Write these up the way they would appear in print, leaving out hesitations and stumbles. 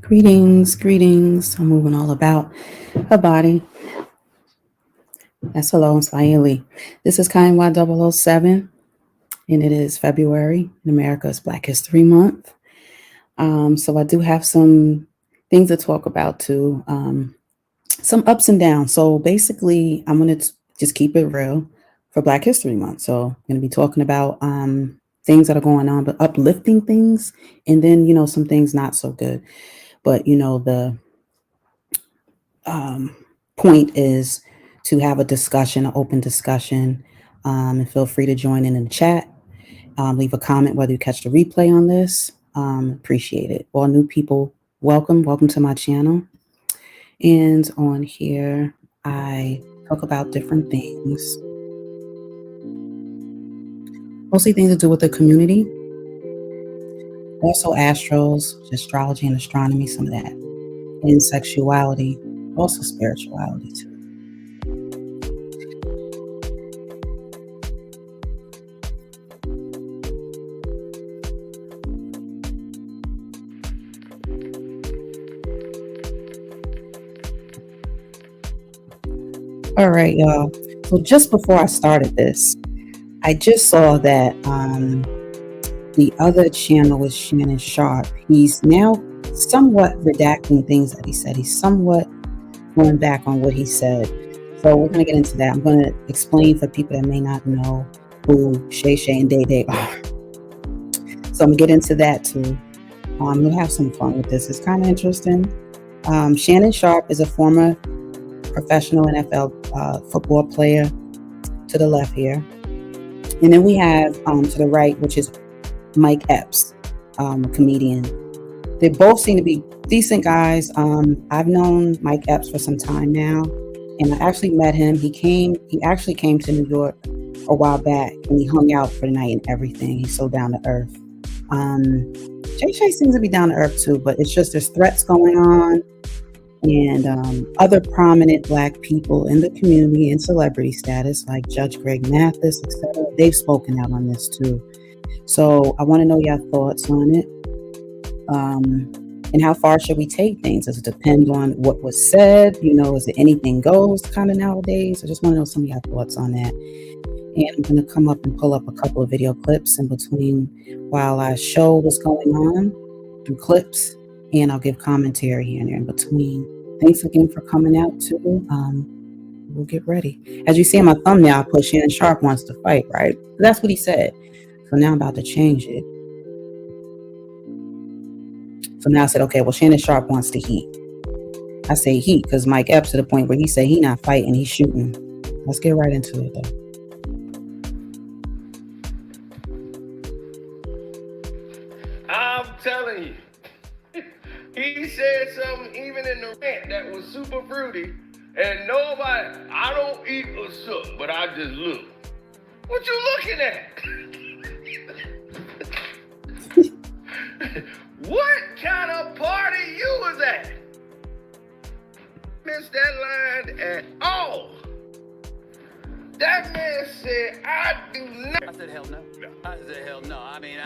Greetings, greetings. I'm moving all about her body. That's hello, I'm Swahili. This is Kind Y007, and it is February in America's Black History Month. So I do have some things to talk about too, some ups and downs. So basically, I'm going to just keep it real for Black History Month. So I'm going to be talking about things that are going on, but uplifting things, and then, some things not so good. But, the um, point is to have a discussion, an open discussion, and feel free to join in the chat. Leave a comment whether you catch the replay on this. Appreciate it. All new people, welcome to my channel. And on here, I talk about different things, mostly things to do with the community. Also astros, astrology and astronomy, some of that, and sexuality, also spirituality too. All right, y'all. So just before I started this, I just saw that the other channel was Shannon Sharpe. He's now somewhat redacting things that he said. He's somewhat going back on what he said. So we're going to get into that. I'm going to explain for people that may not know who Shay Shay and Day Day are. So I'm going to get into that too. We'll have some fun with this. It's kind of interesting. Shannon Sharpe is a former professional NFL football player to the left here. And then we have to the right, which is Mike Epps, a comedian. They both seem to be decent guys. I've known Mike Epps for some time now, and I actually met him. He actually came to New York a while back, and he hung out for the night and everything. He's so down to earth. Shay Shay seems to be down to earth too, but it's just there's threats going on, and other prominent Black people in the community and celebrity status, like Judge Greg Mathis, etc. They've spoken out on this too. So I want to know your thoughts on it. And how far should we take things? Does it depend on what was said? Is it anything goes kind of nowadays? I just want to know some of your thoughts on that. And I'm going to come up and pull up a couple of video clips in between while I show what's going on through clips, and I'll give commentary here and there in between. Thanks again for coming out too. We'll get ready. As you see in my thumbnail, I put Shannon Sharpe wants to fight, right? That's what he said. So now I'm about to change it. So now I said, okay, well, Shannon Sharpe wants to heat. I say heat because Mike Epps to the point where he said he not fighting, he's shooting. Let's get right into it though. I'm telling you, he said something even in the rant that was super fruity, and nobody, I don't eat a sook, but I just look. What you looking at? What kind of party you was at? Missed that line at all. That man said, I do not. I said, hell no. I said, hell no. I mean,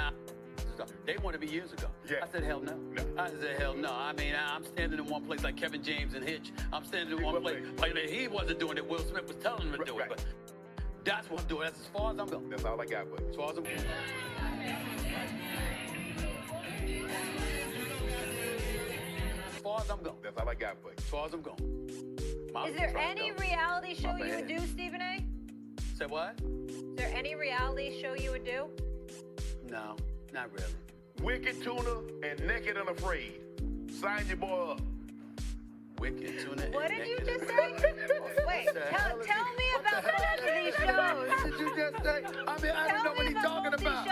they wanted me years ago. Yeah. I said, hell no. I said, hell no. I mean, I'm standing in one place like Kevin James and Hitch. I'm standing in one place. Like, he wasn't doing it. Will Smith was telling him to do it. But that's what I'm doing. That's as far as I'm going. That's all I got, but as far as I'm going. As far as I'm going. That's all I got, but as far as I'm going. Is there any reality show you would do, Stephen A? Say what? Is there any reality show you would do? No, not really. Wicked Tuna and Naked and Afraid. Sign your boy up. Wicked Tuna. What did you just say? Wait, tell me about the rest of these shows. What did you just say? I mean, I don't know what he's talking about.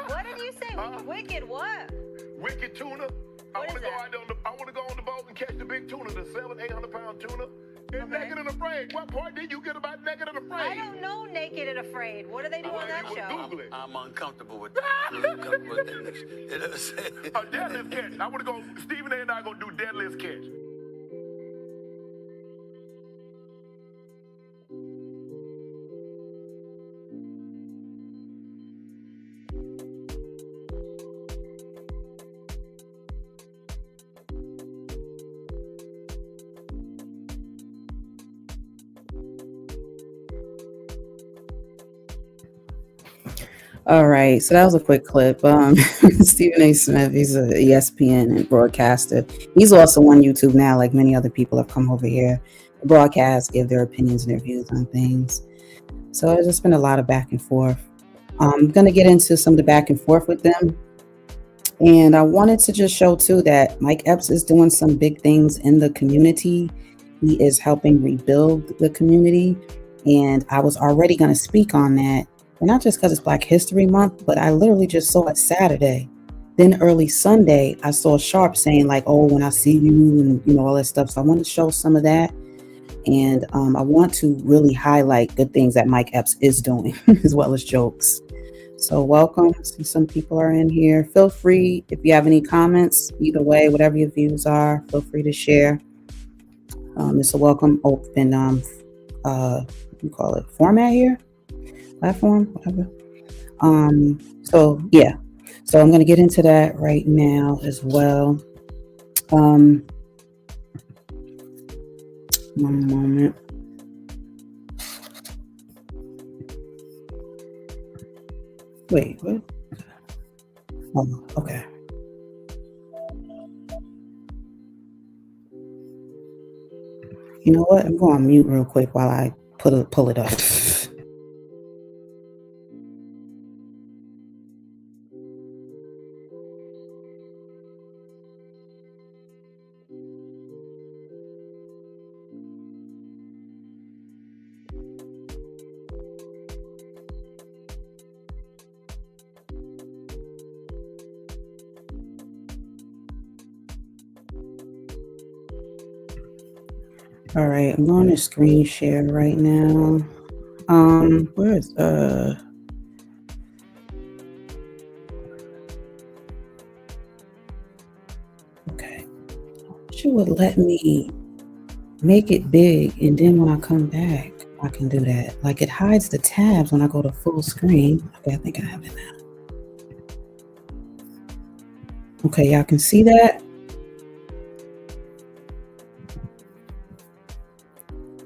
What did you say? Wicked what? Wicked Tuna. I want to go on the boat and catch the big tuna, the 700-800-pound tuna. And Naked and Afraid. What part did you get about Naked and Afraid? I don't know Naked and Afraid. What do they do on that show? Google it. I'm uncomfortable with that. A deadlift catch. I want to go. Stephen A. and I are going to do deadlift catch. All right, so that was a quick clip. Stephen A. Smith, he's a ESPN broadcaster. He's also on YouTube now, like many other people have come over here to broadcast, give their opinions and their views on things. So it's just been a lot of back and forth. I'm going to get into some of the back and forth with them. And I wanted to just show too that Mike Epps is doing some big things in the community. He is helping rebuild the community. And I was already going to speak on that, and not just because it's Black History Month, but I literally just saw it Saturday. Then early Sunday, I saw Sharpe saying like, "Oh, when I see you," and all that stuff. So I want to show some of that. And I want to really highlight good things that Mike Epps is doing, as well as jokes. So welcome. See, some people are in here. Feel free, if you have any comments, either way, whatever your views are, feel free to share. It's a welcome open, what do you call it, format here? Platform, whatever. So yeah. So I'm going to get into that right now as well. One moment. Wait, what? Oh, okay. You know what? I'm going on mute real quick while I pull it up. All right, I'm going to screen share right now. Where is okay. She would let me make it big, and then when I come back, I can do that. Like it hides the tabs when I go to full screen. Okay, I think I have it now. Okay, y'all can see that.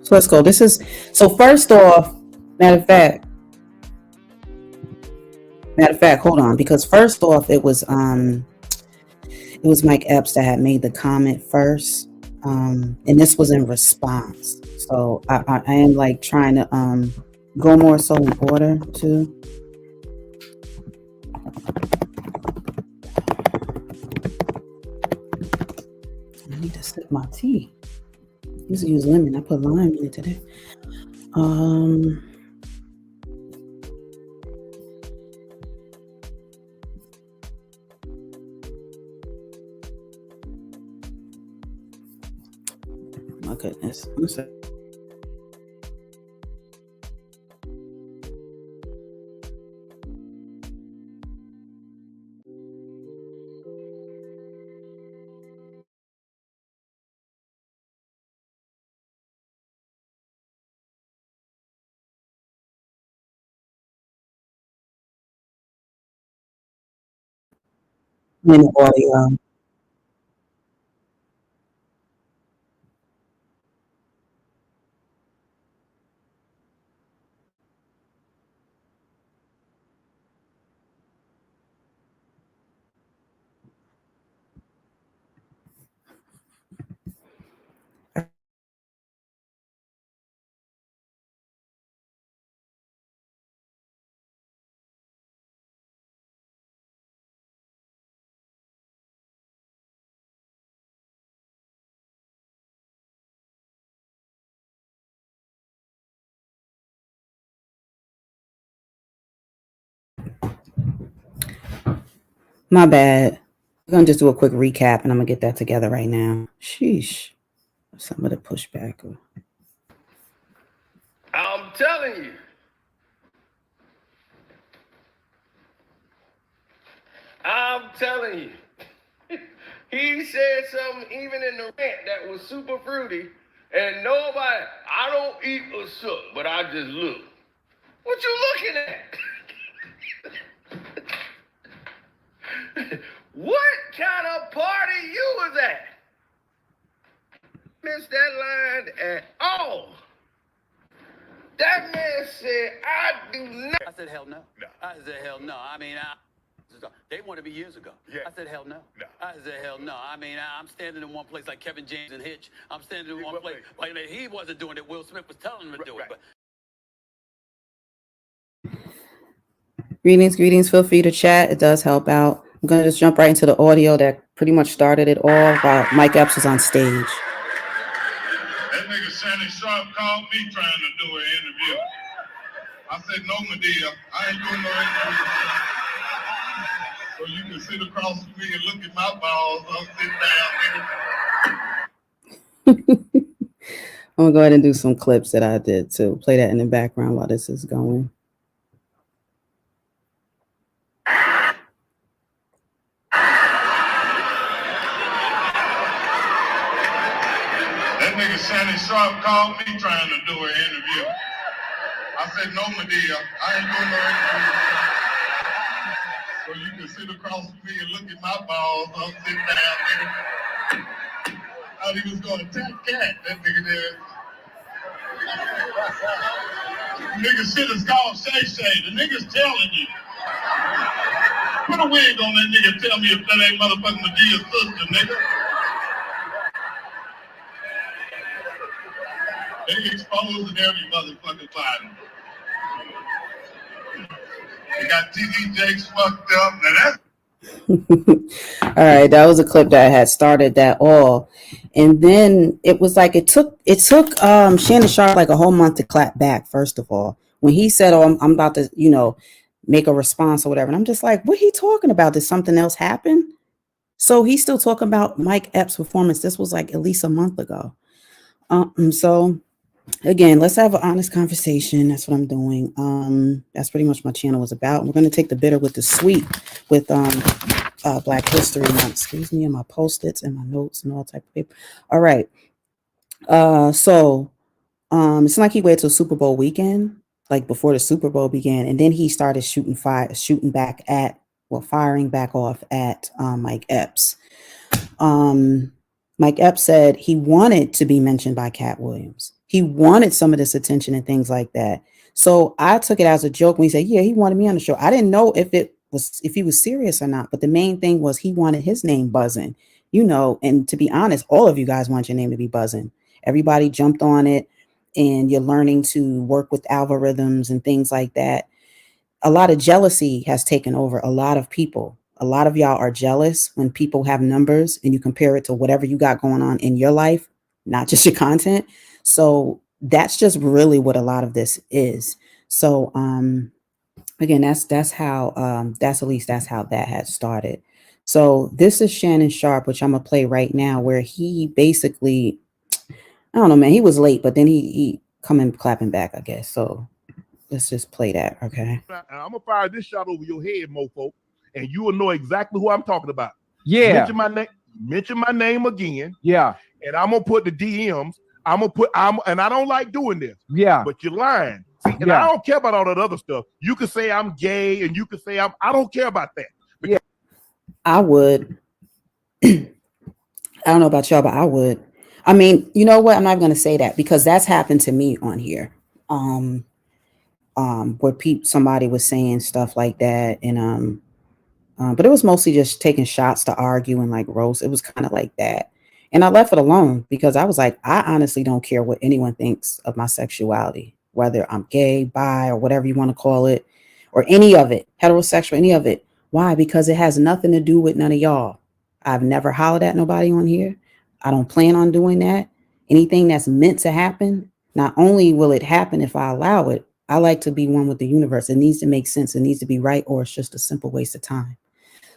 So let's go. So first off, matter of fact, hold on, because first off, it was Mike Epps that had made the comment first, and this was in response. So I am like trying to go more so in order too. I need to sip my tea. I used to use lemon. I put lime in it today. My goodness. I'm sorry. In the audio. My bad. I'm gonna just do a quick recap, and I'm gonna get that together right now. Sheesh. Some of the pushback. I'm telling you. I'm telling you. He said something even in the rant that was super fruity, and nobody, I don't eat a sook, but I just look. What you looking at? What kind of party you was at? Missed that line at all. That man said, I do not. I said, hell no. I said, hell no. I mean, they wanted me years ago. I said, hell no. I said, hell no. I mean, I'm standing in one place like Kevin James and Hitch. I'm standing in one place. Like, he wasn't doing it. Will Smith was telling him to do it. But Greetings. Feel free to chat. It does help out. I'm going to just jump right into the audio that pretty much started it all while Mike Epps was on stage. That nigga Shannon Sharpe called me trying to do an interview. I said, no, Medea, I ain't doing no interview. So you can sit across from me and look at my balls. I'll sit down, nigga. I'm going to go ahead and do some clips that I did to play that in the background while this is going. That nigga Shannon Sharpe called me trying to do an interview. I said, no, Medea, I ain't doing no interview. So you can sit across from me and look at my balls. I'll sit down, nigga. Thought he was going to attack Cat, that nigga there. Nigga shit is called Shay Shay. The nigga's telling you. Put a wig on that nigga and tell me if that ain't motherfucking Medea's sister, nigga. They exposing every motherfucking body. They got TD Jakes fucked up. Now that's All right, that was a clip that had started that all, and then it was like it took Shannon Sharpe like a whole month to clap back. First of all, when he said, "Oh, I'm about to, make a response or whatever," and I'm just like, "What he talking about? Did something else happen?" So he's still talking about Mike Epps' performance. This was like at least a month ago. So again, let's have an honest conversation. That's what I'm doing. That's pretty much my channel was about. We're going to take the bitter with the sweet with Black History Month. Excuse me, and my post-its and my notes and all type of paper. All right. So it's like he waited till Super Bowl weekend, like before the Super Bowl began, and then he started firing back off at Mike Epps. Mike Epps said he wanted to be mentioned by Cat Williams. He wanted some of this attention and things like that. So I took it as a joke when he said, yeah, he wanted me on the show. I didn't know if he was serious or not, but the main thing was he wanted his name buzzing, and to be honest, all of you guys want your name to be buzzing. Everybody jumped on it, and you're learning to work with algorithms and things like that. A lot of jealousy has taken over a lot of people. A lot of y'all are jealous when people have numbers and you compare it to whatever you got going on in your life, not just your content. So that's just really what a lot of this is. So again, that's how that had started. So this is Shannon Sharpe, which I'm gonna play right now, where he basically, I don't know, man, he was late, but then he coming clapping back, I guess. So let's just play that, okay? I'm gonna fire this shot over your head, mofo, and you will know exactly who I'm talking about. Yeah. Mention my name again. Yeah. And I'm gonna put the DMs. And I don't like doing this. Yeah. But you're lying. See, and I don't care about all that other stuff. You can say I'm gay, and you can say I don't care about that. Yeah. I would. I don't know about y'all, but I would. I mean, you know what? I'm not going to say that because that's happened to me on here. Where somebody was saying stuff like that, and but it was mostly just taking shots to argue and like roast. It was kind of like that, and I left it alone because I was like, I honestly don't care what anyone thinks of my sexuality, whether I'm gay, bi, or whatever you want to call it, or any of it, heterosexual, any of it. Why? Because it has nothing to do with none of y'all. I've never hollered at nobody on here. I don't plan on doing that. Anything that's meant to happen, not only will it happen if I allow it, I like to be one with the universe. It needs to make sense. It needs to be right, or it's just a simple waste of time.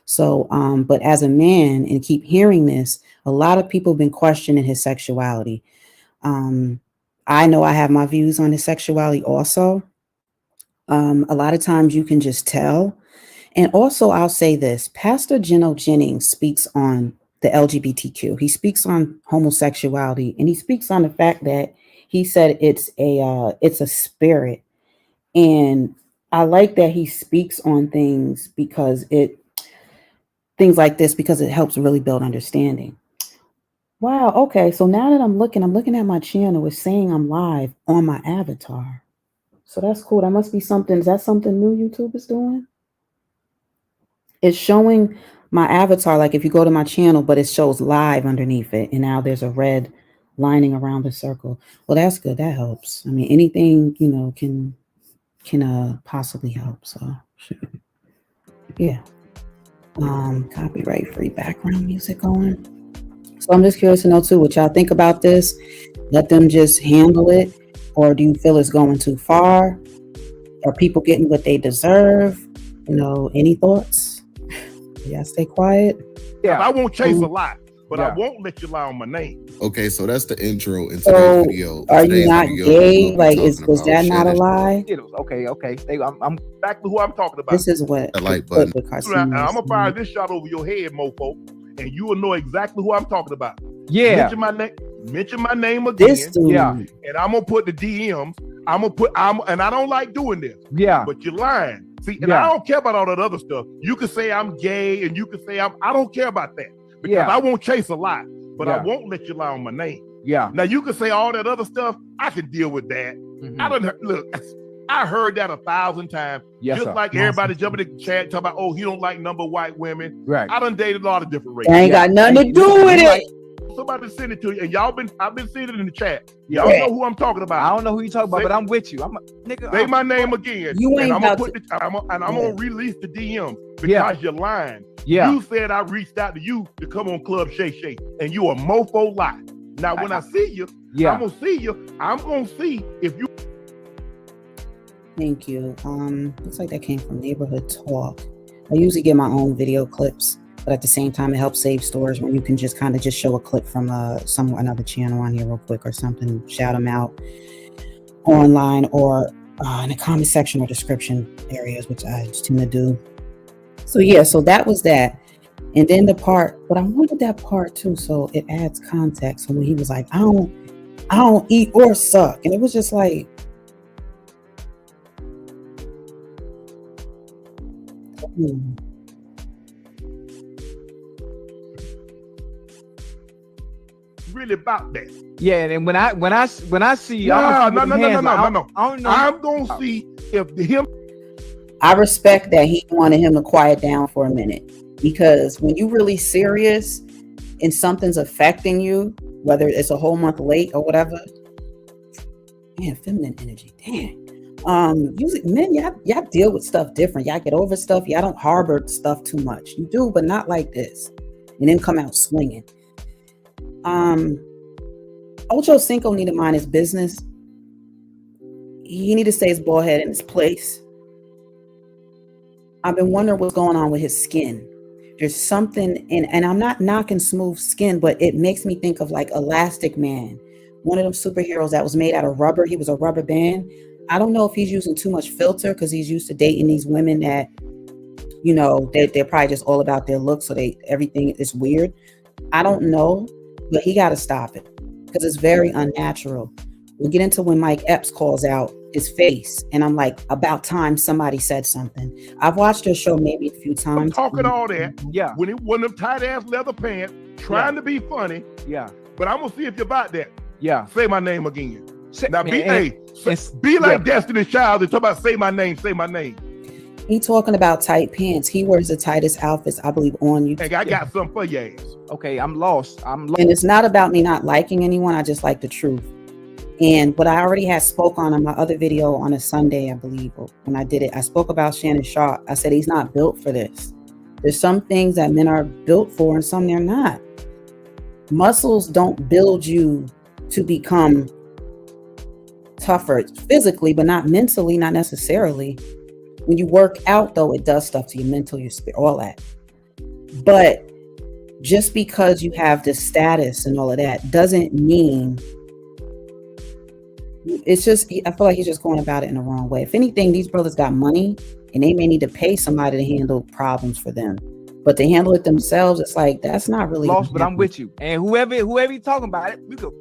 So, but as a man and keep hearing this, a lot of people have been questioning his sexuality. I know I have my views on his sexuality also. A lot of times you can just tell. And also I'll say this, Pastor Geno Jennings speaks on the LGBTQ. He speaks on homosexuality, and he speaks on the fact that he said it's a spirit. And I like that he speaks on things like this because it helps really build understanding. Wow. Okay. So now that I'm looking at my channel, it's saying I'm live on my avatar. So that's cool. That must be something. Is that something new YouTube is doing? It's showing my avatar, like if you go to my channel, but it shows live underneath it. And now there's a red lining around the circle. Well, that's good. That helps. I mean, anything, can possibly help. So yeah. Copyright free background music going. So I'm just curious to know too, what y'all think about this. Let them just handle it, or do you feel it's going too far? Are people getting what they deserve? Any thoughts? Yeah, stay quiet. Yeah, I won't chase a lie, but I won't let you lie on my name. Okay, so that's the intro in today's video. Are you not gay? Like, was that not a lie? Okay. I'm back to who I'm talking about. This is what the light button. I'm gonna fire this shot over your head, mofo, and you will know exactly who I'm talking about. Yeah. Mention my name again. This dude. Yeah. And I'm gonna put the DMs. And I don't like doing this. Yeah. But you're lying. See, and I don't care about all that other stuff. You can say I'm gay, and you can say I don't care about that, because I won't chase a lie, but I won't let you lie on my name. Yeah. Now you can say all that other stuff. I can deal with that. I heard that 1,000 times. Yes, just sir. like everybody jumping in the chat talking about, he don't like number white women. Right. I done dated a lot of different races. That ain't got nothing to do with it. Somebody send it to you, and I've been seeing it in the chat. Y'all know who I'm talking about. I don't know who you talking about, but I'm with you. Say my name again. You ain't and I'm about gonna release the DM because you're lying. Yeah. You said I reached out to you to come on Club Shay Shay, and you a mofo lie. Now when I see you, I'm gonna see you. I'm gonna see if you. Thank you. Looks like that came from Neighborhood Talk. I usually get my own video clips, but at the same time, it helps save storage when you can just kind of just show a clip from another channel on here real quick or something, shout them out online or in the comment section or description areas, which I just tend to do. So yeah, so that was that. And then the part, but I wanted that part too, so it adds context. So when he was like, I don't eat or suck. And it was just like, really about that. Yeah, and when I see no. I'm gonna see if him. I respect that he wanted him to quiet down for a minute, because when you're really serious and something's affecting you, whether it's a whole month late or whatever, man, feminine energy, damn. Usually men, y'all deal with stuff different. Y'all get over stuff. Y'all don't harbor stuff too much. You do, but not like this. And then come out swinging. Ocho Cinco need to mind his business. He need to stay his bald head in his place. I've been wondering what's going on with his skin. There's something, and I'm not knocking smooth skin, but it makes me think of like Elastic Man, one of them superheroes that was made out of rubber. He was a rubber band. I don't know if he's using too much filter because he's used to dating these women that, they're probably just all about their looks. So everything is weird. I don't know, but he got to stop it because it's very unnatural. We'll get into when Mike Epps calls out his face. And I'm like, about time somebody said something. I've watched her show maybe a few times. I'm talking all that. Yeah. When it wasn't them tight ass leather pants, trying to be funny. Yeah. But I'm gonna see if you're about that. Yeah. Say my name again. Now be be like Destiny's Child and talk about say my name, say my name. He talking about tight pants. He wears the tightest outfits, I believe, on YouTube. Hey, I got something for your ass. Okay, I'm lost. And it's not about me not liking anyone. I just like the truth. And what I already had spoke on my other video on a Sunday, I believe, when I did it, I spoke about Shannon Sharpe. I said, he's not built for this. There's some things that men are built for and some they're not. Muscles don't build you to become tougher physically, but not mentally, not necessarily. When you work out, though, it does stuff to your mental, your spirit, all that. But just because you have this status and all of that doesn't mean. It's just, I feel like he's just going about it in the wrong way. If anything, these brothers got money and they may need to pay somebody to handle problems for them. But to handle it themselves, it's like, that's not really lost, but I'm with you. And whoever you talking about it, we go,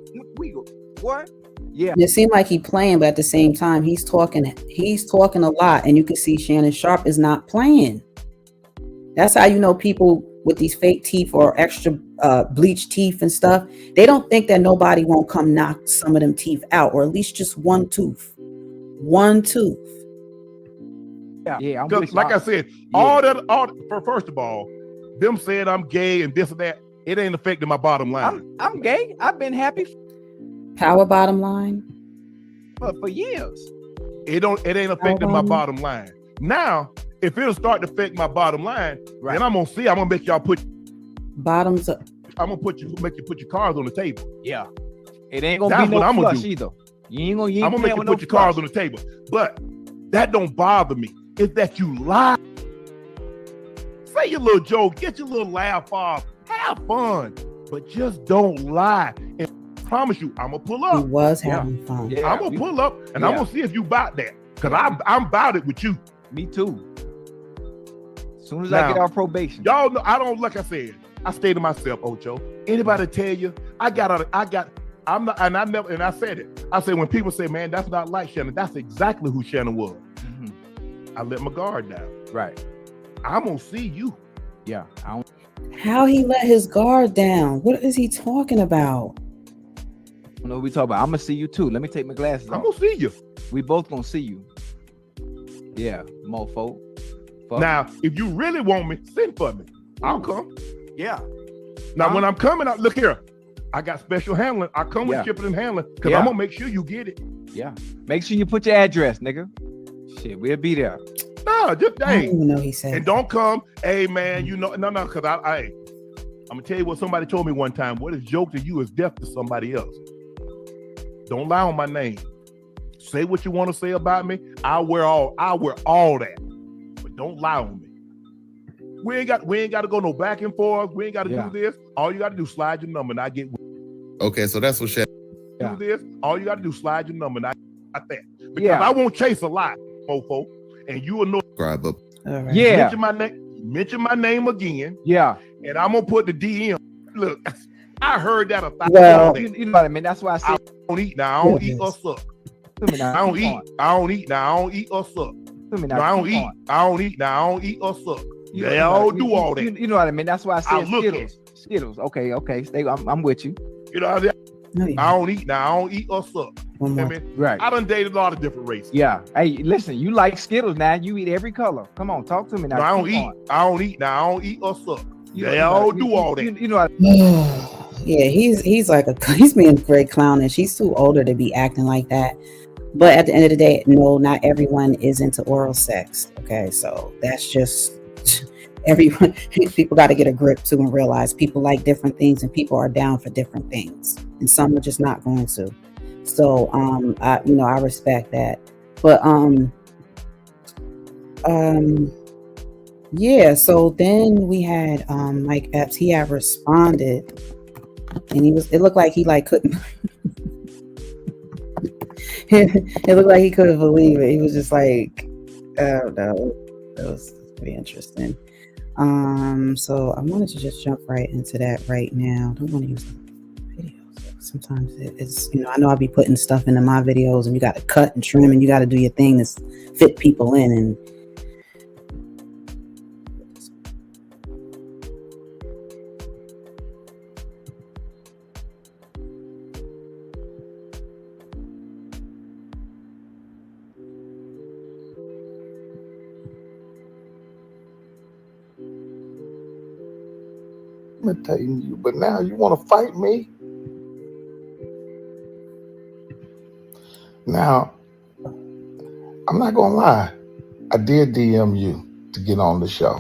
what? Yeah. It seemed like he playing, but at the same time, he's talking a lot. And you can see Shannon Sharpe is not playing. That's how you know people with these fake teeth or extra bleached teeth and stuff, they don't think that nobody won't come knock some of them teeth out, or at least just one tooth. one tooth. Yeah. Like I said, first of all, them saying I'm gay and this and that, it ain't affecting my bottom line. I'm gay. I've been happy Power bottom line for years. It ain't affecting my bottom line. Now, if it'll start to affect my bottom line, then I'm gonna make y'all put bottoms up. I'm gonna make you put your cards on the table. Yeah, it ain't gonna be no flush either. You ain't I'm gonna make you put your cards on the table. But that don't bother me. It's that you lie. Say your little joke, get your little laugh off, have fun, but just don't lie. And I promise you, I'm gonna pull up. He was having fun. Yeah, I'm gonna pull up and I'm gonna see if you about that. Cause I'm about it with you. Me too. As soon as I get off probation. Y'all know I don't, like I said, I stay to myself, Ocho. Anybody tell you I said it. I said when people say, man, that's not like Shannon, that's exactly who Shannon was. Mm-hmm. I let my guard down. Right. I'm gonna see you. Yeah. How he let his guard down? What is he talking about? I don't know what we talking about. I'm gonna see you too. Let me take my glasses off. I'm gonna see you. We both gonna see you. Yeah, mofo. Fuck. Now, if you really want me, send for me. I'll come. Yeah. Now, when I'm coming out, look here. I got special handling. I come with shipping and handling because I'm gonna make sure you get it. Yeah. Make sure you put your address, nigga. Shit, we'll be there. No, just I don't even know he said. And don't come, hey man, no, because I'm gonna tell you what somebody told me one time. What is joke to you is death to somebody else. Don't lie on my name. Say what you want to say about me. I'll wear all that, but don't lie on me. We ain't got to go no back and forth. We ain't got to do this. All you got to do is slide your number and I get. Okay, so that's what Shannon. Do this. All you got to do is slide your number and I got that. Because I won't chase a lie, mofo, and you will know. Subscribe up. All right. Yeah. Mention my name again. Yeah. And I'm gonna put the DM. Look, I heard that 1,000 times. You know what I mean? That's why I said I don't eat now. I don't eat or suck. I don't eat now. I don't eat or suck. I don't eat now. I don't eat or suck. They all do all that. You know what I mean? That's why I said Skittles. Skittles. Okay. I'm with you. You know what I mean? I don't eat now. I don't eat or suck. Right. I done dated a lot of different races. Yeah. Hey, listen, you like Skittles now. You eat every color. Come on, talk to me now. No, I don't eat now. I don't eat or suck. They all do all that. You know. Yeah, he's being very clownish. He's too older to be acting like that. But at the end of the day, no, not everyone is into oral sex. Okay, so that's just everyone. People got to get a grip too and realize people like different things and people are down for different things, and some are just not going to. So, I respect that. But yeah. So then we had Mike Epps. He had responded, and it looked like he couldn't. It looked like he couldn't believe it. He was just like, I don't know. That was pretty interesting. So I wanted to just jump right into that right now. I don't want to use the videos. Sometimes it's, I know I'll be putting stuff into my videos and you got to cut and trim and you got to do your thing to fit people in. And imitating you, but now you want to fight me? Now, I'm not gonna lie, I did DM you to get on the show,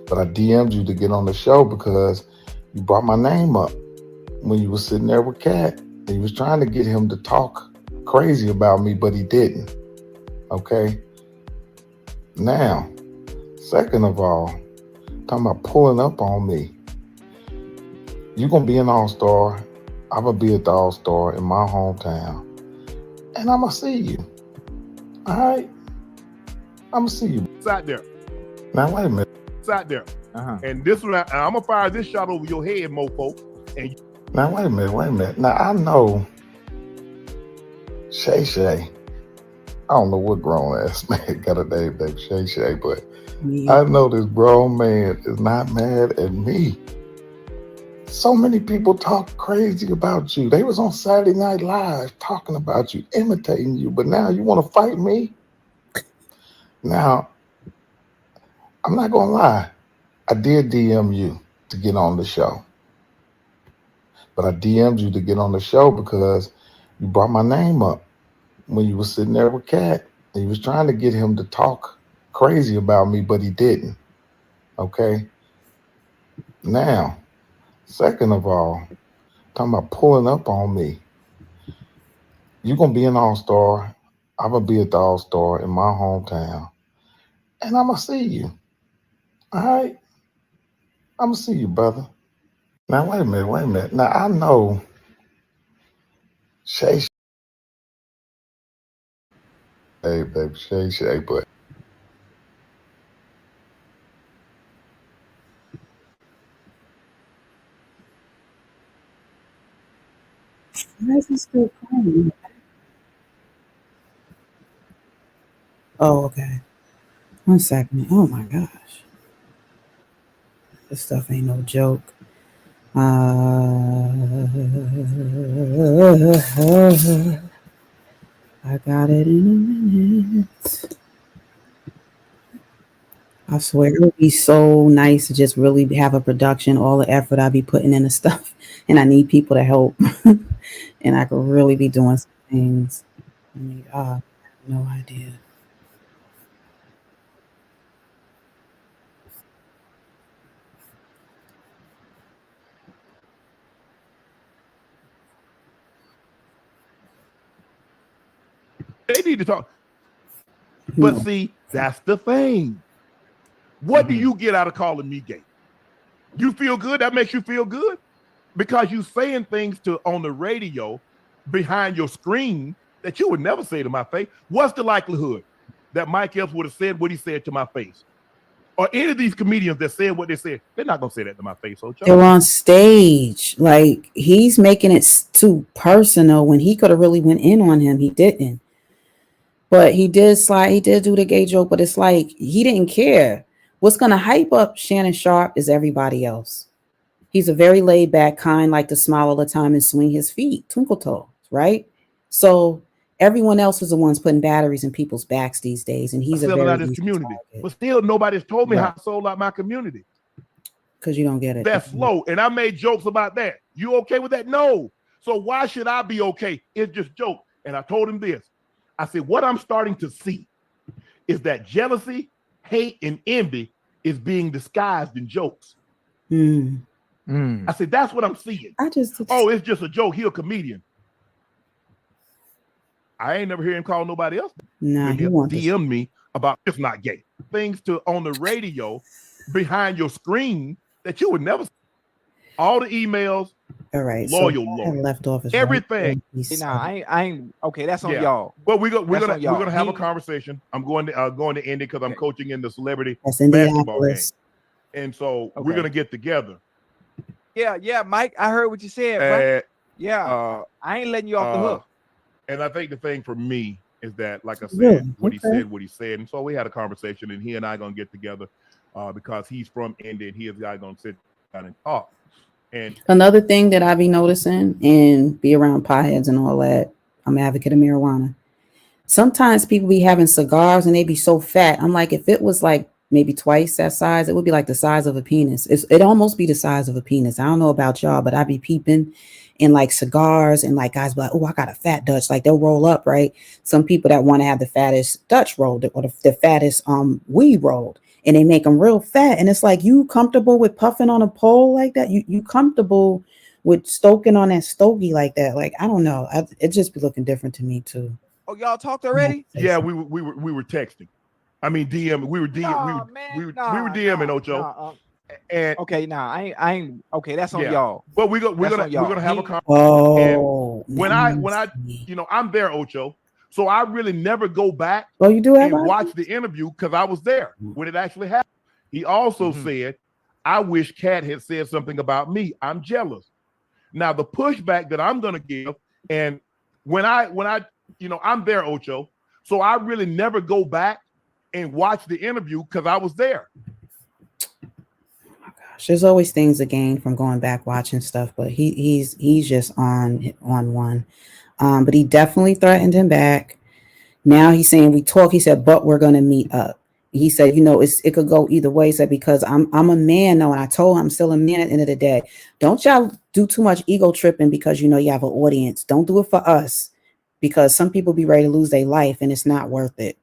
but I DM'd you to get on the show because you brought my name up when you were sitting there with Kat, and you was trying to get him to talk crazy about me, but he didn't. Okay? Now, second of all, talking about pulling up on me. You're going to be an all-star. I'm going to be at the all-star in my hometown. And I'm going to see you. All right? I'm going to see you. It's out there. Now, wait a minute. It's out there. And this one, I'm going to fire this shot over your head, mofo. And now, wait a minute. Now, I know Shay. I don't know what grown-ass man got a name named Shay, but I know this grown man is not mad at me. So many people talk crazy about you. They was on Saturday Night Live talking about you, imitating you, but now you want to fight me? Now, I'm not gonna lie. I did DM you to get on the show. But I DM'd you to get on the show because you brought my name up when you was sitting there with Cat. And you was trying to get him to talk crazy about me, but he didn't. Okay? Now, second of all, talking about pulling up on me. You're going to be an all-star. I'm going to be at the all-star in my hometown. And I'm going to see you. All right? I'm going to see you, brother. Now, wait a minute. Now, I know Shay, hey, baby, Shay, but Why is he still calling? Oh, okay. 1 second. Oh my gosh. This stuff ain't no joke. I got it in a minute. I swear it would be so nice to just really have a production, all the effort I be putting into stuff, and I need people to help, and I could really be doing some things. I mean, no idea. They need to talk. But No. see, that's the thing. What do you get out of calling me gay? You feel good? That makes you feel good? Because you saying things on the radio behind your screen that you would never say to my face. What's the likelihood that Mike Epps would have said what he said to my face? Or any of these comedians that said what they said, they're not going to say that to my face. They're on stage. Like, he's making it too personal when he could have really went in on him. He didn't. But he did slide. He did do the gay joke, but it's like he didn't care. What's going to hype up Shannon Sharpe is everybody else. He's a very laid back, kind, like to smile all the time and swing his feet, twinkle toes, right? So everyone else is the ones putting batteries in people's backs these days, and he's a very out his community. But still, nobody's told me how I sold out my community. Because you don't get it. That's slow, and I made jokes about that. You okay with that? No. So why should I be okay? It's just joke. And I told him this. I said, what I'm starting to see is that jealousy, hate, and envy is being disguised in jokes. I said, that's what I'm seeing. It's just a joke. He a comedian. I ain't never hear him call nobody else. Nah, he wants DM me about it's not gay. Things on the radio behind your screen that you would never see. All the emails. All right. Loyal. Left office. Everything. Right. Nah, I ain't okay. That's on y'all. Well, we're gonna have a conversation. I'm going to Indy because I'm coaching in the celebrity basketball game, and so we're gonna get together. Yeah, Mike. I heard what you said. I ain't letting you off the hook. And I think the thing for me is that, like I said, what he said, and so we had a conversation, and he and I gonna get together because he's from Indy, and he is gonna sit down and talk. And another thing that I be noticing and be around potheads and all that, I'm an advocate of marijuana. Sometimes people be having cigars and they be so fat. I'm like, if it was like maybe twice that size, it would be like the size of a penis. It almost be the size of a penis. I don't know about y'all, but I be peeping in like cigars and like guys be like, oh, I got a fat Dutch. Like they'll roll up, right? Some people that want to have the fattest Dutch rolled or the fattest weed rolled. And they make them real fat. And it's like, you comfortable with puffing on a pole like that? You comfortable with stoking on that stogie like that? Like, I don't know. It just be looking different to me too. Oh, y'all talked already? Yeah, we were texting. I mean, DM. We were DMing Ocho. And okay, I ain't okay. That's on y'all. Well, we're gonna have a conversation. Oh, when I I'm there, Ocho. So I really never go back and watch the interview because I was there when it actually happened. He also said, I wish Kat had said something about me. I'm jealous. Now, the pushback that I'm going to give, and when I I'm there, Ocho. So I really never go back and watch the interview because I was there. gosh, there's always things to gain from going back watching stuff, but he's just on one. But he definitely threatened him back. Now he's saying we talk. He said, but we're gonna meet up. He said, it could go either way. He said, because I'm a man though, and I told him I'm still a man at the end of the day. Don't y'all do too much ego tripping because you have an audience. Don't do it for us, because some people be ready to lose their life and it's not worth it.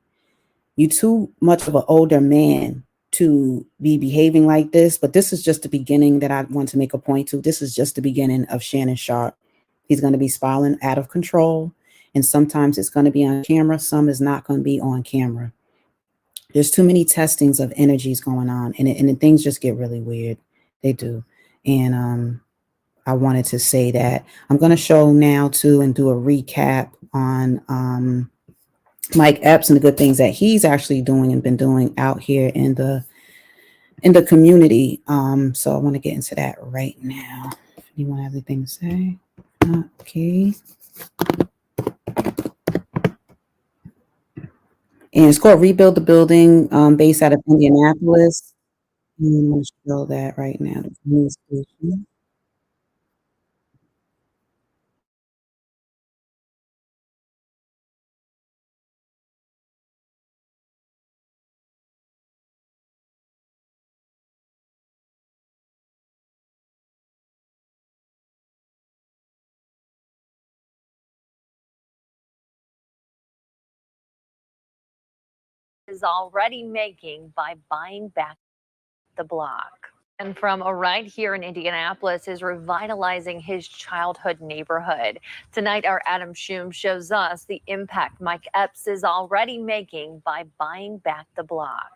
You too much of an older man to be behaving like this, but this is just the beginning that I want to make a point to. This is just the beginning of Shannon Sharpe. He's going to be spiraling out of control, and sometimes it's going to be on camera, some is not going to be on camera. There's too many testings of energies going on, and things just get really weird. They do. And I wanted to say that. I'm going to show now too and do a recap on Mike Epps and the good things that he's actually doing and been doing out here in the community. So I want to get into that right now. If anyone has anything to say? Okay. And it's called Rebuild the Building, based out of Indianapolis. I'm going to show that right now. Is already making by buying back the block. And from a right here in Indianapolis is revitalizing his childhood neighborhood. Tonight, our Adam Shum shows us the impact Mike Epps is already making by buying back the block.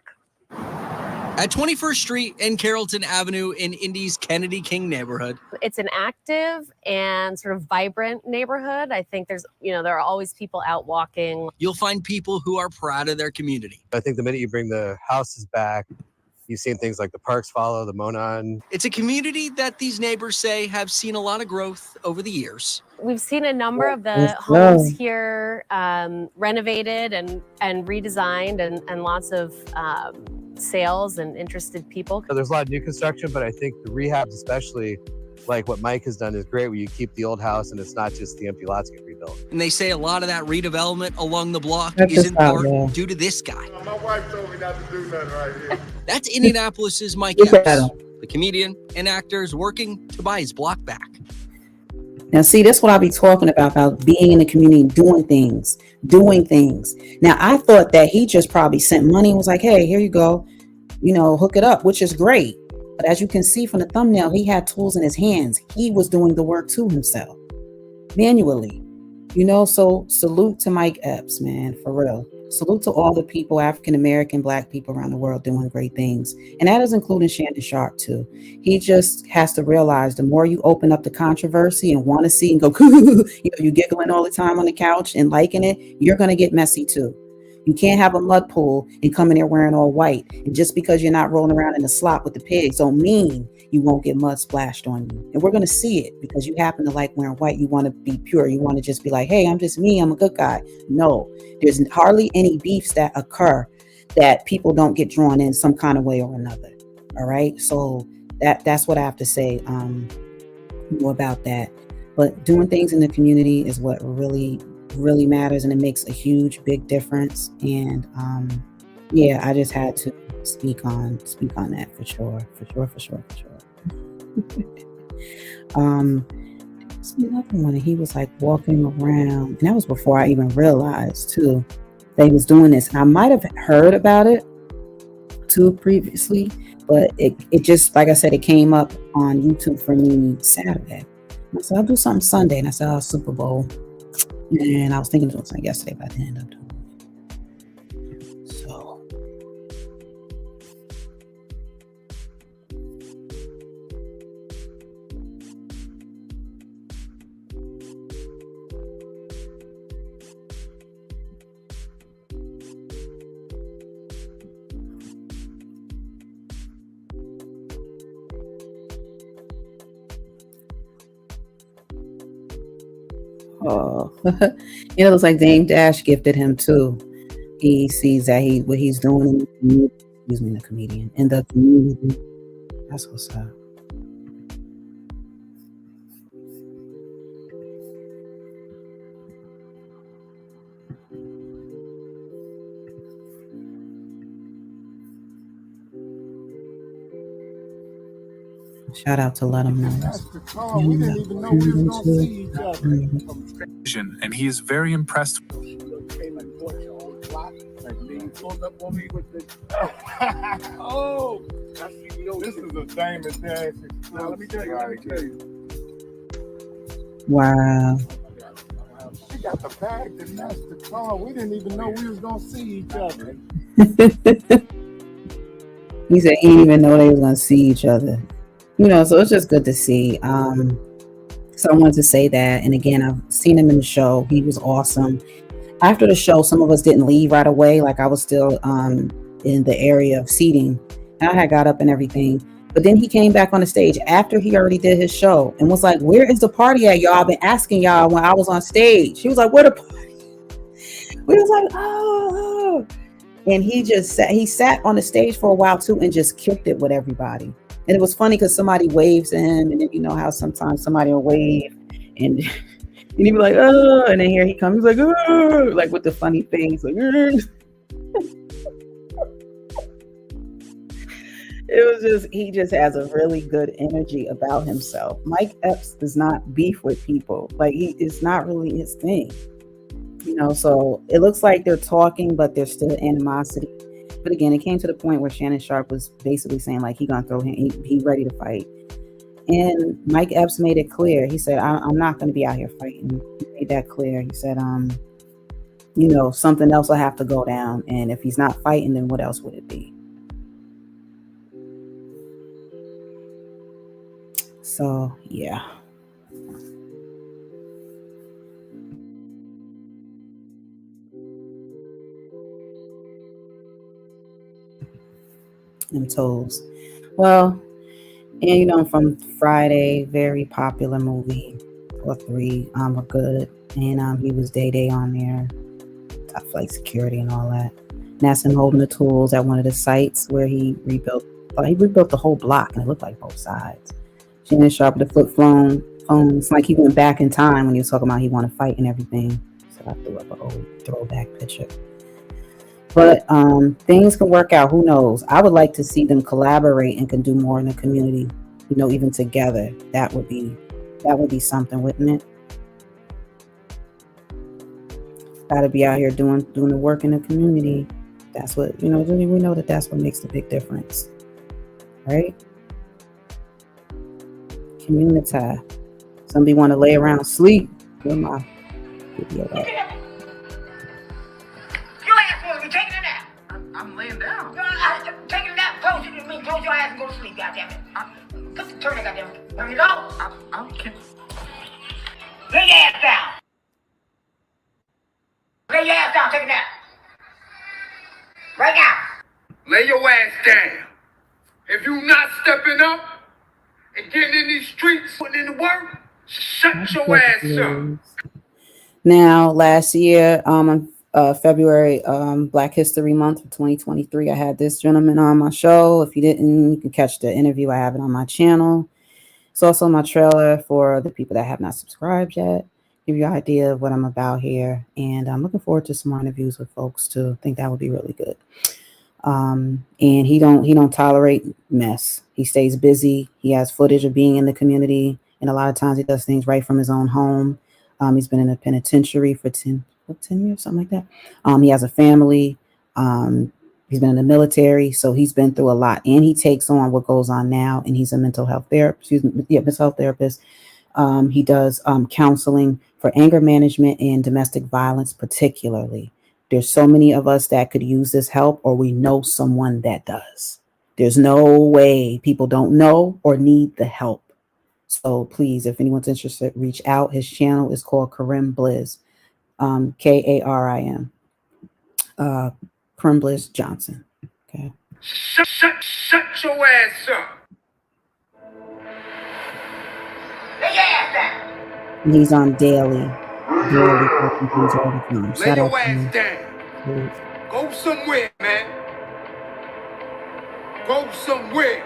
At 21st Street and Carrollton Avenue in Indy's Kennedy King neighborhood. It's an active and sort of vibrant neighborhood. I think there are always people out walking. You'll find people who are proud of their community. I think the minute you bring the houses back, you've seen things like the parks follow, the Monon. It's a community that these neighbors say have seen a lot of growth over the years. We've seen a number of the homes here renovated and redesigned, and lots of sales and interested people. So there's a lot of new construction, but I think the rehabs, especially like what Mike has done, is great, where you keep the old house and it's not just the empty lots get rebuilt. And they say a lot of that redevelopment along the block is in part due to this guy. My wife told me not to do nothing right here. That's Indianapolis's Mike Epps, the comedian and actor is working to buy his block back. Now, see, that's what I'll be talking about being in the community, doing things. Now, I thought that he just probably sent money and was like, hey, here you go, hook it up, which is great. But as you can see from the thumbnail, he had tools in his hands. He was doing the work to himself manually, so salute to Mike Epps, man, for real. Salute to all the people, African-American, Black people around the world doing great things. And that is including Shannon Sharpe too. He just has to realize the more you open up the controversy and want to see and go, you giggling all the time on the couch and liking it, you're going to get messy too. You can't have a mud pool and come in there wearing all white. And just because you're not rolling around in the slop with the pigs don't mean you won't get mud splashed on you. And we're going to see it because you happen to like wearing white. You want to be pure. You want to just be like, hey, I'm just me. I'm a good guy. No, there's hardly any beefs that occur that people don't get drawn in some kind of way or another. All right. So that's what I have to say more about that. But doing things in the community is what really matters, and it makes a huge big difference. And I just had to speak on that for sure. See another one, he was like walking around, and that was before I even realized too that he was doing this. And I might have heard about it too previously, but it just, like I said, it came up on YouTube for me Saturday. And I said, I'll do something Sunday, and I said, Super Bowl. And I was thinking of doing something yesterday, but I didn't end up doing it. So. Oh, it looks like Dame Dash gifted him too. He sees that what he's doing in the community, in the community. That's what's up. Shout out to Let 'em Know. We didn't even know we was gonna see each other. And he is very impressed. Oh, this is a famous dance. Now, let me tell you. Wow. She got the bag that matched the car. We didn't even know we was gonna see each other. He said he didn't even know they was gonna see each other. So it's just good to see. So I wanted to say that. And again, I've seen him in the show. He was awesome. After the show, some of us didn't leave right away. Like I was still in the area of seating. And I had got up and everything. But then he came back on the stage after he already did his show and was like, "Where is the party at, y'all? I've been asking y'all when I was on stage." He was like, "Where the party?" We was like, "Oh." And he sat on the stage for a while too and just kicked it with everybody. And it was funny because somebody waves to him, and then you know how sometimes somebody will wave and he'd be like, "Oh," and then here he comes, he's like, "Oh," like with the funny face, like, it was he just has a really good energy about himself. Mike Epps does not beef with people. Like it's not really his thing. So it looks like they're talking, but there's still animosity. But again, it came to the point where Shannon Sharpe was basically saying like he gonna throw him, he ready to fight. And Mike Epps made it clear. He said, I'm not gonna be out here fighting. He made that clear. He said, something else will have to go down. And if he's not fighting, then what else would it be? So yeah. Them toes. Well, and from Friday, very popular movie, or 3 were good. And he was Day on there, top flight security and all that. And that's him holding the tools at one of the sites where he rebuilt the whole block, and it looked like both sides. Shannon Sharpe with the flip phone. It's like he went back in time when he was talking about he wanted to fight and everything. So I threw up an old throwback picture. But things can work out. Who knows? I would like to see them collaborate and can do more in the community. Even together. That would be something, wouldn't it? Got to be out here doing the work in the community. That's what we know that that's what makes the big difference, right? Community. Somebody want to lay around sleep. Where my video at? I'm laying down. Taking a nap. Close your eyes and go to sleep, goddammit. Turn it, goddammit. Turn it off. I can't. Lay your ass down. Lay your ass down. Take a nap. Right now. Lay your ass down. If you not stepping up and getting in these streets, putting in the work, shut your ass up. Now, last year, February, Black History Month of 2023, I had this gentleman on my show. If you didn't, you can catch the interview. I have it on my channel. It's also my trailer for the people that have not subscribed yet. Give you an idea of what I'm about here. And I'm looking forward to some more interviews with folks too. I think that would be really good. And he don't tolerate mess. He stays busy. He has footage of being in the community. And a lot of times he does things right from his own home. He's been in a penitentiary for 10 years, something like that. He has a family. He's been in the military, so he's been through a lot, and he takes on what goes on now. And he's a mental health therapist. Mental health therapist. He does counseling for anger management and domestic violence, particularly. There's so many of us that could use this help, or we know someone that does. There's no way people don't know or need the help. So please, if anyone's interested, reach out. His channel is called Karim Blizz. Karim. Karim Blizz Johnson. Okay. Shut your ass up. Lay your ass down. And he's on daily all the time. Lay your ass down. Go somewhere, man. Go somewhere.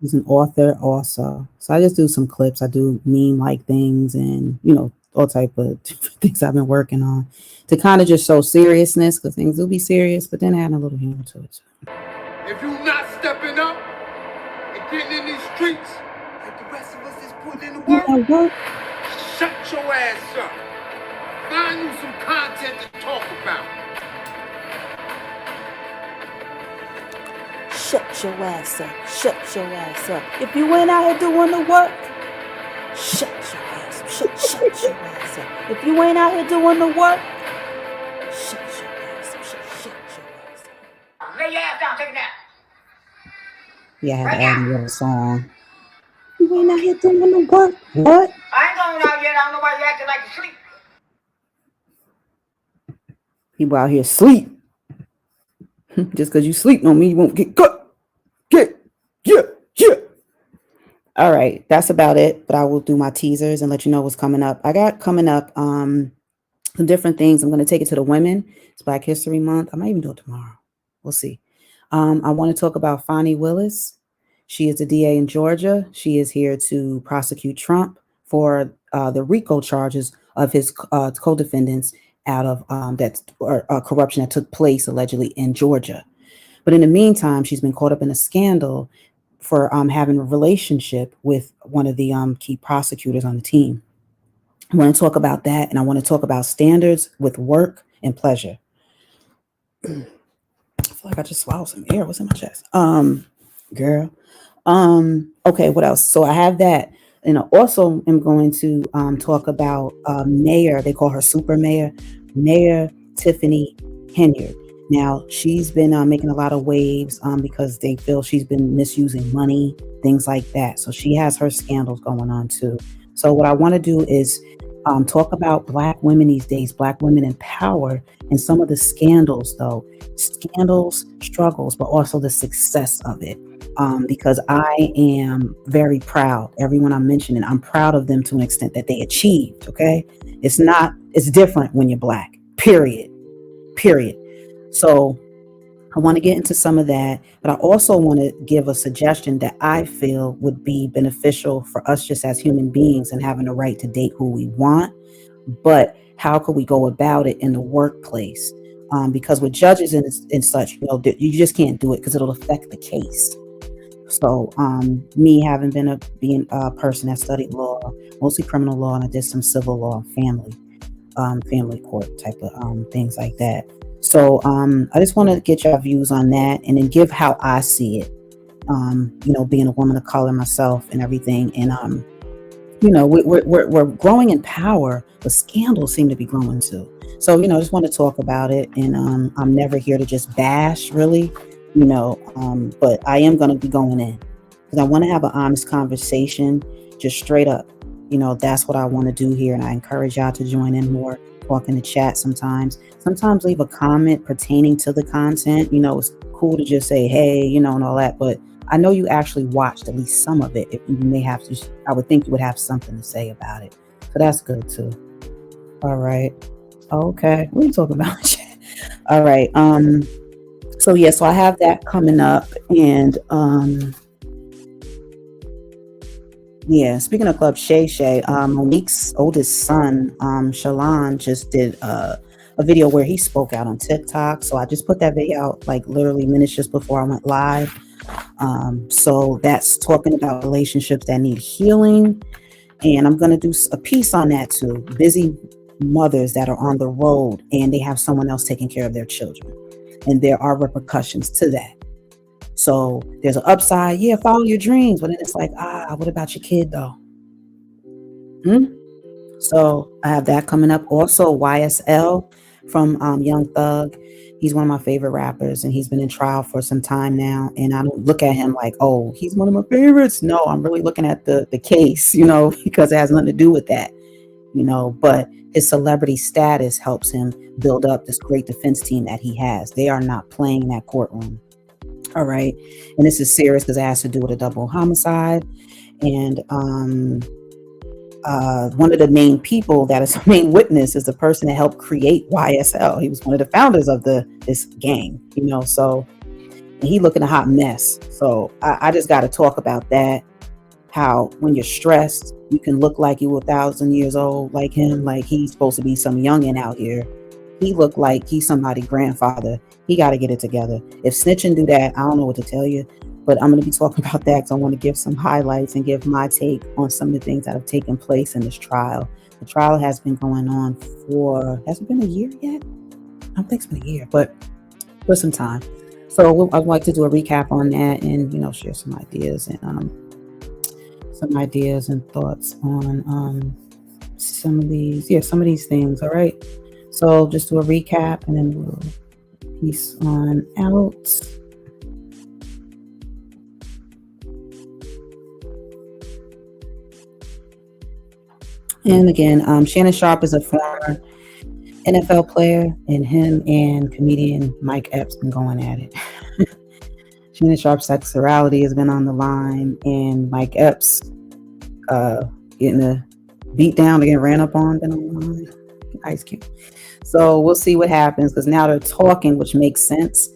He's an author also. So I just do some clips. I do meme like things and, all type of different things I've been working on to kind of just show seriousness, because things will be serious, but then add a little humor to it. If you not stepping up and getting in these streets like the rest of us is putting in the work, shut your ass up. Find you some content to talk about. Shut your ass up. Shut your ass up. If you ain't out here doing the work, shut your ass up. Shut your ass up. If you ain't out here doing the work, shut your ass up. Shut your ass up. Lay your ass down, take a nap. Yeah, I had to add a little song. You ain't out here doing the work. What? I ain't going out yet. I don't know why you acting like you sleep. People out here sleep. Just because you sleep don't mean you won't get cut. Yeah. All right, that's about it. But I will do my teasers and let you know what's coming up. I got coming up some different things. I'm going to take it to the women. It's Black History Month. I might even do it tomorrow. We'll see. I want to talk about Fani Willis. She is the DA in Georgia. She is here to prosecute Trump for the RICO charges of his co-defendants out of corruption that took place allegedly in Georgia. But in the meantime, she's been caught up in a scandal for having a relationship with one of the key prosecutors on the team. I want to talk about that, and I want to talk about standards with work and pleasure. I feel like I just swallowed some air. What's in my chest? Girl. Okay, what else? So I have that. And I also am going to talk about Mayor, they call her Super Mayor, Mayor Tiffany Henyard. Now, she's been making a lot of waves because they feel she's been misusing money, things like that. So she has her scandals going on too. So what I want to do is talk about Black women these days, Black women in power, and some of the scandals, though. Scandals, struggles, but also the success of it. Because I am very proud. Everyone I'm mentioning, I'm proud of them to an extent that they achieved. Okay. It's different when you're Black, period. So I want to get into some of that, but I also want to give a suggestion that I feel would be beneficial for us just as human beings and having the right to date who we want. But how could we go about it in the workplace? Because with judges and such, you just can't do it because it'll affect the case. So me having being a person that studied law, mostly criminal law, and I did some civil law and family court type of things like that. So I just want to get your views on that and then give how I see it, being a woman of color myself and everything. And, we're growing in power, but scandals seem to be growing too. So, I just want to talk about it. And I'm never here to just bash, really, but I am going to be going in because I want to have an honest conversation, just straight up. That's what I want to do here. And I encourage y'all to join in more, talk in the chat sometimes leave a comment pertaining to the content. It's cool to just say, hey, and all that. But I know you actually watched at least some of it. If you may have to, I would think you would have something to say about it. So that's good too. All right. Okay. What are you talking about? All right. So I have that coming up. And speaking of Club Shay Shay, Monique's oldest son, Shalon, just did a video where he spoke out on TikTok. So I just put that video out like literally minutes just before I went live. So that's talking about relationships that need healing. And I'm going to do a piece on that too. Busy mothers that are on the road and they have someone else taking care of their children. And there are repercussions to that. So there's an upside. Yeah, follow your dreams. But then it's like, what about your kid though? So I have that coming up. Also, YSL from Young Thug. He's one of my favorite rappers and he's been in trial for some time now. And I don't look at him like, oh, he's one of my favorites. No, I'm really looking at the case, because it has nothing to do with that, but his celebrity status helps him build up this great defense team that he has. They are not playing in that courtroom. All right. And this is serious because it has to do with a double homicide. And one of the main people that is a main witness is the person that helped create YSL. He was one of the founders of this gang, so and he looking a hot mess. So I just got to talk about that. How when you're stressed, you can look like you 1,000 years old, like him, like he's supposed to be some youngin' out here. He looked like he's somebody's grandfather. He got to get it together. If snitching do that, I don't know what to tell you, but I'm going to be talking about that because I want to give some highlights and give my take on some of the things that have taken place in this trial. The trial has been going on has it been a year yet? I don't think it's been a year, but for some time. So I'd like to do a recap on that and, share some ideas and thoughts on some of these things. All right. So just do a recap and then we'll peace on out. And again, Shannon Sharpe is a former NFL player, and him and comedian Mike Epps been going at it. Shannon Sharpe's sexuality has been on the line, and Mike Epps getting a beat down to get ran up on, been on the line. Ice Cube. So we'll see what happens, because now they're talking, which makes sense.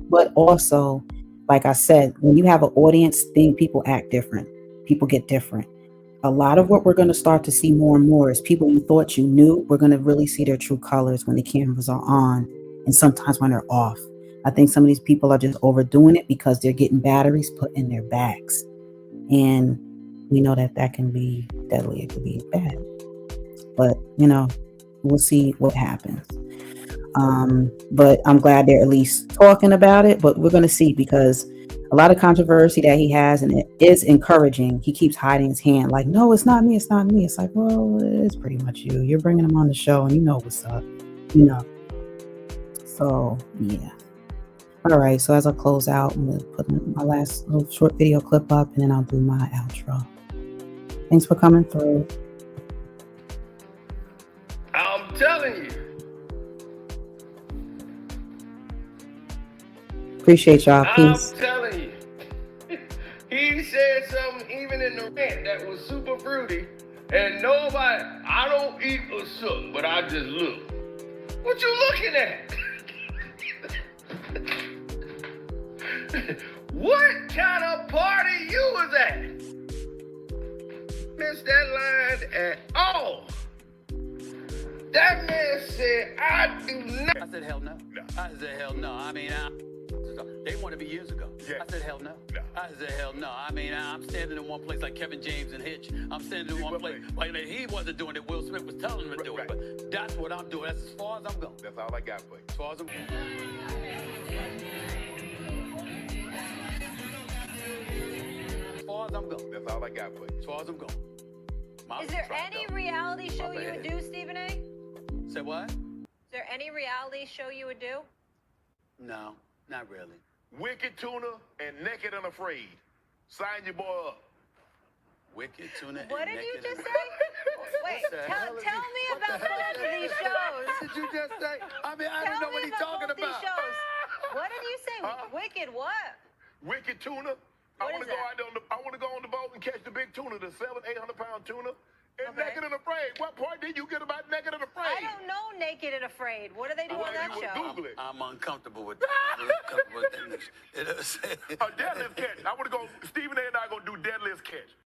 But also, like I said, when you have an audience thing, people act different. People get different. A lot of what we're going to start to see more and more is people you thought you knew. We're going to really see their true colors when the cameras are on and sometimes when they're off. I think some of these people are just overdoing it because they're getting batteries put in their backs. And we know that can be deadly. It could be bad. But, we'll see what happens. But I'm glad they're at least talking about it. But we're going to see, because a lot of controversy that he has, and it is encouraging. He keeps hiding his hand like, no, it's not me. It's not me. It's like, well, it's pretty much you. You're bringing him on the show and you know what's up, So, yeah. All right. So as I close out, I'm going to put my last little short video clip up and then I'll do my outro. Thanks for coming through. I'm telling you. Appreciate y'all. Peace. I'm telling you. He said something even in the rant that was super fruity, and I don't eat a sook, but I just look. What you looking at? What kind of party you was at? Missed that line at all. That man said, I do not. I said, hell no. I said, hell no. I mean, they wanted me years ago. I said, hell no. I said, hell no. I mean, I'm standing in one place like Kevin James and Hitch. I'm standing in one place. Like, he wasn't doing it. Will Smith was telling him to do it. But that's what I'm doing. That's as far as I'm going. That's all I got for you. As far as I'm going. As far as I'm going. That's all I got for you. As far as I'm going. Is there any reality show you would do, Stephen A? Say what? Is there any reality show you would do? No, not really. Wicked Tuna and Naked and Afraid. Sign your boy up. Wicked Tuna. What did you just say? Wait, tell me about both of these shows. What did you just say? I mean, I don't know what he's talking about. What did you say? Wicked what? Wicked Tuna. I want to go on the boat and catch the big tuna, the 700-800-pound tuna. And Naked and Afraid. What part did you get about Naked and Afraid? I don't know Naked and Afraid. What do they do on that show? Google it. I'm uncomfortable with that. A deadliest catch. I want to go. Stephen A. and I are going to do deadliest catch.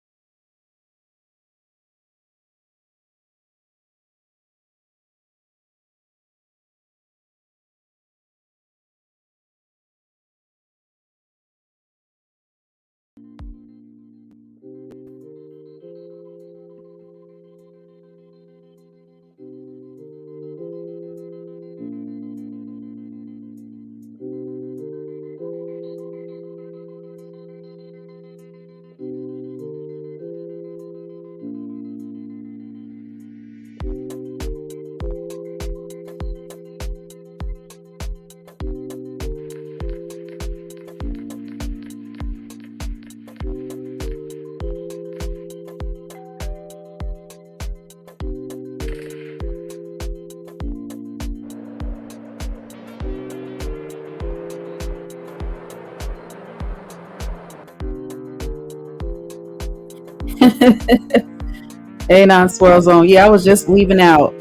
A9 Swirl Zone. Yeah, I was just leaving out.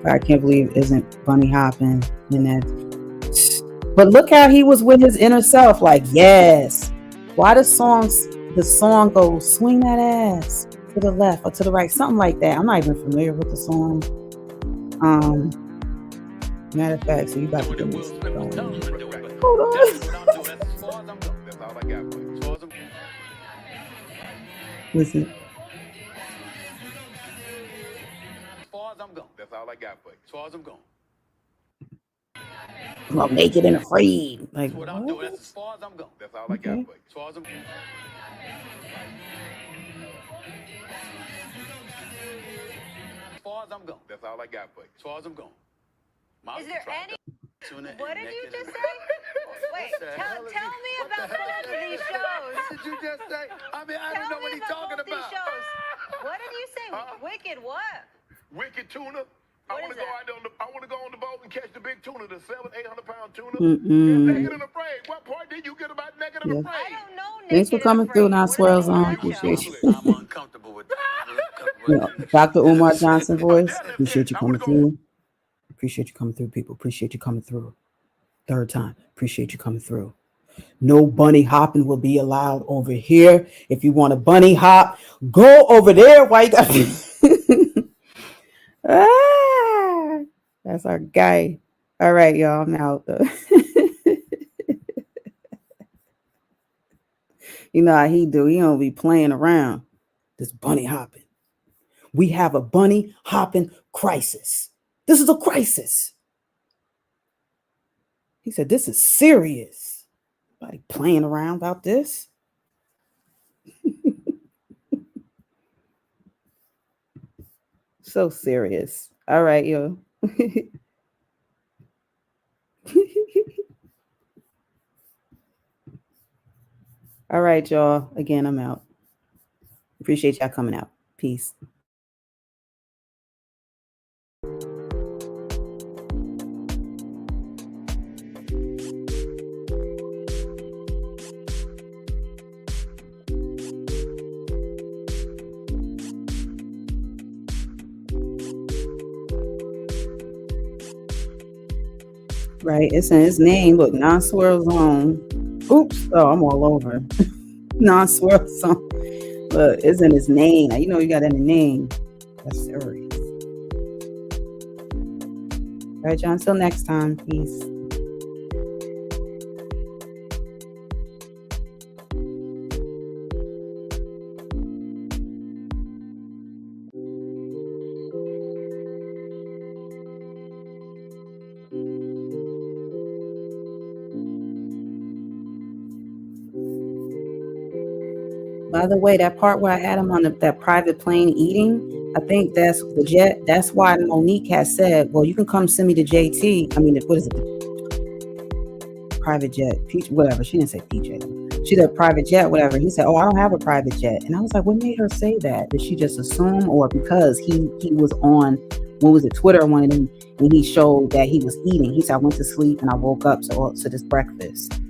I can't believe it isn't bunny hopping in that. But look how he was with his inner self, like, yes. Why the song goes, swing that ass to the left or to the right, something like that. I'm not even familiar with the song. Matter of fact, so you about to get this going. Hold on. Listen. As far as I'm going. That's all I got for you. As far as I'm going. Well, naked and afraid. Like, that's what I'm doing. That's as far as I'm going. That's all I got for you. As far as I'm going. As far as I'm going. That's all I got for you. As far as I'm going. Is there any? What did you just say? Wait, tell me about both of these shows. What did you just say? I mean, I don't know what he's talking about. What did you say? Wicked what? Wicked tuna. I want to go on the boat and catch the big tuna, the 700-800 pound tuna. Naked and afraid. What part did you get about naked and afraid? I don't know. Thanks for coming through, Not Swirls On. Appreciate you. I'm uncomfortable with that. Dr. Umar Johnson voice. Appreciate you coming through. Appreciate you coming through, people. Appreciate you coming through. Third time. Appreciate you coming through. No bunny hopping will be allowed over here. If you want a bunny hop, go over there. Why you got that's our guy. All right, y'all. I'm out. You know how he do. He don't be playing around. This bunny hopping. We have a bunny hopping crisis. This is a crisis. He said, this is serious. Nobody playing around about this. So serious. All right, yo. All right, y'all. Again, I'm out. Appreciate y'all coming out. Peace. Right, it's in his name. Look, Non-Swirl Zone. Oops. Oh, I'm all over. Non-Swirl Zone. Look, it's in his name. Now, you know you got it in the name. That's serious. All right, y'all. Until next time. Peace. By the way, that part where I had him on that private plane eating, I think that's the jet. That's why Monique has said, well, you can come send me to JT. I mean, what is it? Private jet, whatever. She didn't say PJ. She said private jet, whatever. He said, oh, I don't have a private jet. And I was like, what made her say that? Did she just assume, or because he was on, what was it, Twitter, one of them, and he showed that he was eating. He said, I went to sleep and I woke up to this breakfast.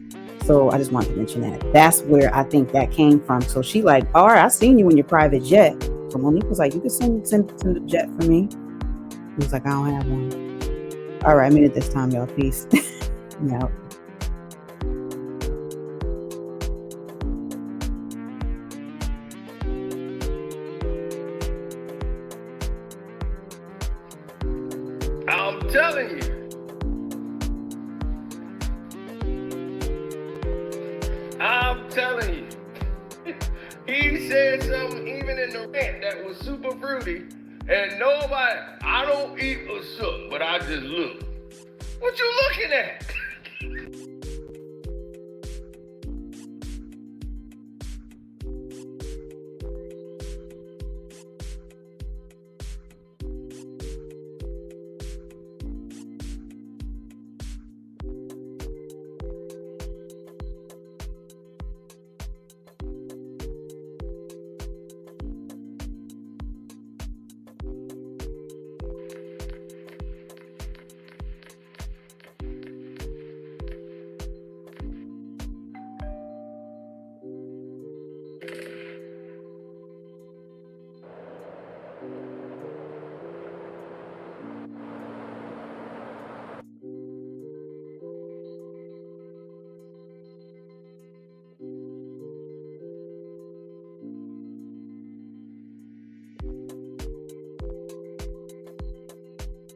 So I just wanted to mention that. That's where I think that came from. So she like, all right, I seen you in your private jet. So Monique was like, you can send the jet for me. He was like, I don't have one. All right, I made it this time, y'all. Peace. I'm out. I'm telling you. I'm telling you. He said something even in the rant that was super fruity. And nobody, I don't eat a sook, but I just look. What you looking at?